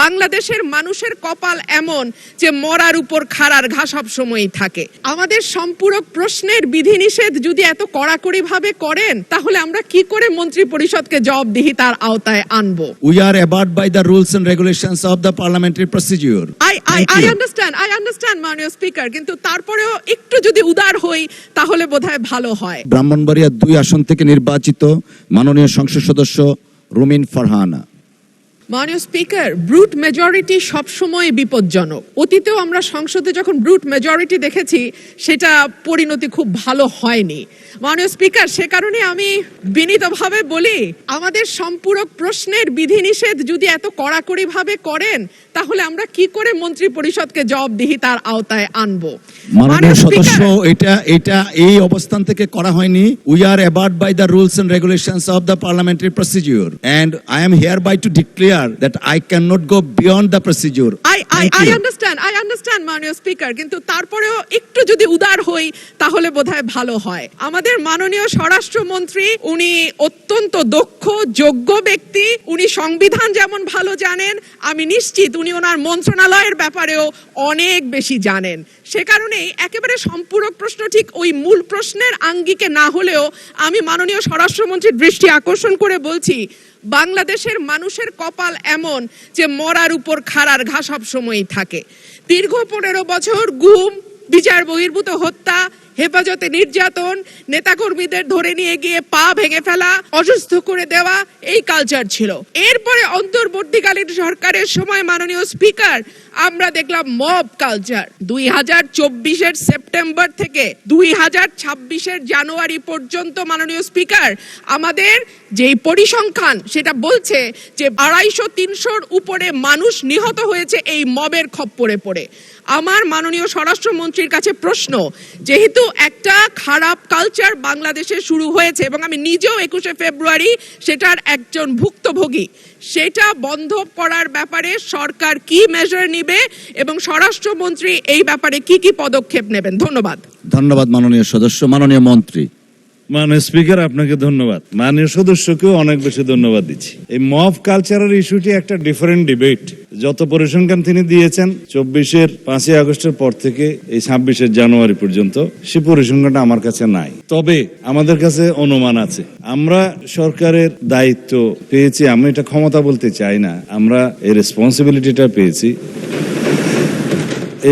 বাংলাদেশের মানুষের কপাল এমন যে মরার উপর খাড়ার ঘা সব সময়ই থাকে। আমাদের সম্পূরক প্রশ্নের বিধিনিষেধ যদি এত কড়াকড়ি ভাবে করেন, তাহলে আমরা কি করে মন্ত্রী পরিষদকে জবাবদিহিতার আওতায় আনবো? We are abide by the rules and regulations of the parliamentary procedure. I understand মাননীয় স্পিকার, কিন্তু তারপরেও একটু যদি উদার হই তাহলে বোধহয় ভালো হয়। ব্রাহ্মণবাড়িয়া 2 আসন থেকে নির্বাচিত মাননীয় সংসদ সদস্য রুমিন ফারহানা। মাননীয় স্পিকার, ব্রুট মেজরিটি সবসময় বিপজ্জনক। অতীতেও আমরা সংসদে যখন ব্রুট মেজরিটি দেখেছি, সেটা পরিণতি খুব ভালো হয়নি। মাননীয় স্পিকার, সে কারণে আমি বিনীতভাবে বলি, আমাদের সম্পূরক প্রশ্নের বিধিনিষেধ যদি এত কড়াকড়ি ভাবে করেন, তাহলে আমরা কি করে মন্ত্রী পরিষদকে জবাবদিহিতার আওতায় আনবো? মাননীয় সদস্য, এটা এই অবস্থান থেকে করা হয়নি। We are abide by the rules and regulations of the parliamentary procedure, and I am hereby to declare that I cannot go beyond the procedure. I understand মাননীয় স্পিকার, কিন্তু তারপরেও একটু যদি উদার হই তাহলে বোধহয় ভালো হয়। আমাদের মাননীয় স্বরাষ্ট্রমন্ত্রী, উনি অত্যন্ত দক্ষ যোগ্য ব্যক্তি। উনি সংবিধান যেমন ভালো জানেন, আমি নিশ্চিত উনি ওনার মন্ত্রণালয়ের ব্যাপারেও অনেক বেশি জানেন। সে কারণেই একেবারে সম্পূরক প্রশ্ন ঠিক ওই মূল প্রশ্নের আঙ্গিকে না হলেও আমি মাননীয় স্বরাষ্ট্রমন্ত্রীর দৃষ্টি আকর্ষণ করে বলছি, বাংলাদেশের মানুষের কপাল এমন যে মরার উপর খাড়ার ঘা সব সময়ই থাকে। দীর্ঘ 15 বছর গুম, বিচার বহির্ভূত হত্যা, হেফাজতে নির্যাতন, নেতাকর্মীদের ধরে নিয়ে গিয়ে পা ভেঙে ফেলা, অসুস্থ করে দেওয়া, এই কালচার ছিল। এরপরে অন্তর্বর্তীকালীন সরকারের সময় মাননীয় স্পিকার, আমরা দেখলাম মব কালচার। 2024-এর সেপ্টেম্বর থেকে 2026-এর জানুয়ারি পর্যন্ত মাননীয় স্পিকার, আমাদের যেই পরিসংখ্যান সেটা বলছে যে 250-300-র উপরে মানুষ নিহত হয়েছে এই মবের খপ্পরে পড়ে। আমার মাননীয় স্বরাষ্ট্রমন্ত্রীর কাছে প্রশ্ন, যেহেতু একটা খারাপ কালচার বাংলাদেশে শুরু হয়েছে এবং আমি নিজেও 21শে ফেব্রুয়ারি সেটার একজন ভুক্তভোগী, সেটা বন্ধ করার ব্যাপারে সরকার কি মেজার নিবে এবং স্বরাষ্ট্রমন্ত্রী এই ব্যাপারে কি কি পদক্ষেপ নেবেন? ধন্যবাদ। ধন্যবাদ মাননীয় সদস্য। মাননীয় মন্ত্রী। মাননীয় স্পিকার, আপনাকে ধন্যবাদ। মাননীয় সদস্যকেও অনেক বেশি ধন্যবাদ দিচ্ছি। এই মব কালচারের ইস্যুটি একটা ডিফারেন্ট ডিবেট। যত পরিসংখ্যান তিনি দিয়েছেন 24-এর 5ই আগস্টের পর থেকে এই 26-এর জানুয়ারি পর্যন্ত, সে পরিসংখ্যানটা আমার কাছে নাই। তবে আমাদের কাছে অনুমান আছে। আমরা সরকারের দায়িত্ব পেয়েছি, আমি এটা ক্ষমতা বলতে চাই না, আমরা এই রেসপন্সিবিলিটিটা পেয়েছি।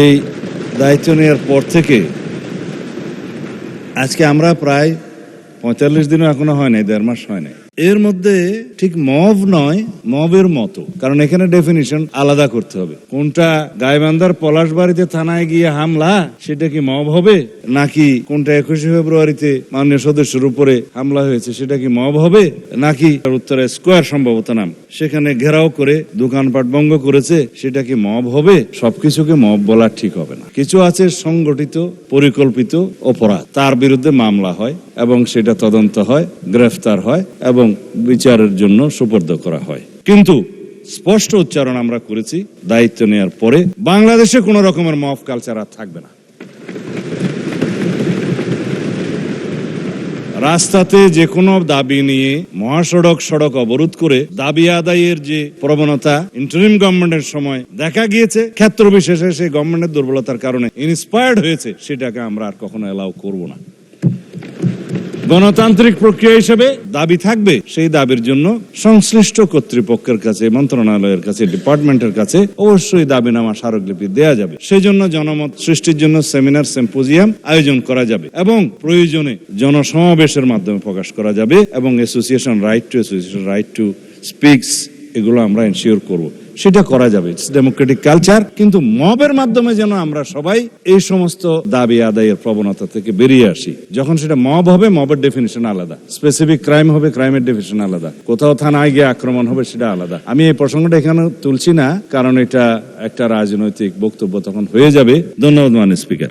এই দায়িত্ব নেওয়ার পর থেকে আজকে আমরা প্রায় 45 দিনও এখনো হয় নাই, 1.5 মাস হয় নাই। এর মধ্যে ঠিক মব নয়, মবের মতো, কারণ এখানে ডেফিনিশন আলাদা করতে হবে। কোনটা গাইবান্ধার পলাশবাড়িতে থানায় গিয়ে হামলা, সেটা কি মব হবে? নাকি কোনটা 21শে ফেব্রুয়ারিতে মাননীয় সদস্যের উপরে হামলা হয়েছে, সেটা কি মব হবে? নাকি উত্তরে স্কোয়ার সম্ভবত নাম, সেখানে ঘেরাও করে দোকানপাট ভঙ্গ করেছে, সেটা কি মব হবে? সবকিছুকে মব বলা ঠিক হবে না। কিছু আছে সংগঠিত পরিকল্পিত অপরাধ, তার বিরুদ্ধে মামলা হয় এবং সেটা তদন্ত হয়, গ্রেফতার হয় এবং বিচারের জন্য সুপর্দ করা হয়। কিন্তু স্পষ্ট উচ্চারণ আমরা করেছি দায়িত্ব নেওয়ার পরে, বাংলাদেশে কোন রকমের মব কালচার আর থাকবে না। রাস্তাতে যে কোনো দাবি নিয়ে মহাসড়ক সড়ক অবরোধ করে দাবি আদায়ের যে প্রবণতা ইন্টারিম গভর্নমেন্টের সময় দেখা গিয়েছে, ক্ষেত্র বিশেষে সেই গভর্নমেন্টের দুর্বলতার কারণে ইন্সপায়ার্ড হয়েছে, সেটাকে আমরা আর কখনো এলাও করব না। গণতান্ত্রিক প্রক্রিয়া হিসেবে দাবি থাকবে, সেই দাবির জন্য সংশ্লিষ্ট কর্তৃপক্ষের কাছে, মন্ত্রণালয়ের কাছে, ডিপার্টমেন্টের কাছে অবশ্যই দাবিনামা স্মারকলিপি দেয়া যাবে। সেই জন্য জনমত সৃষ্টির জন্য সেমিনার, সিম্পোজিয়াম আয়োজন করা যাবে এবং প্রয়োজনে জনসমাবেশের মাধ্যমে প্রকাশ করা যাবে এবং অ্যাসোসিয়েশন রাইট টু স্পিকস, এগুলো আমরা এনশিওর করব। সেটা করা যাবে, ইটস ডেমোক্রেটিক কালচার। কিন্তু মবের মাধ্যমে যেন আমরা সবাই এই সমস্ত দাবি আদায়ের প্রবণতা থেকে বেরিয়ে আসি। যখন সেটা মব হবে, মবের ডেফিনিশন আলাদা, স্পেসিফিক ক্রাইম হবে, ক্রাইমের ডেফিনিশন আলাদা, কোথাও থানায় গিয়ে আক্রমণ হবে, সেটা আলাদা। আমি এই প্রসঙ্গটা এখানে তুলছি না, কারণ এটা একটা রাজনৈতিক বক্তব্য তখন হয়ে যাবে। ধন্যবাদ মাননীয় স্পিকার।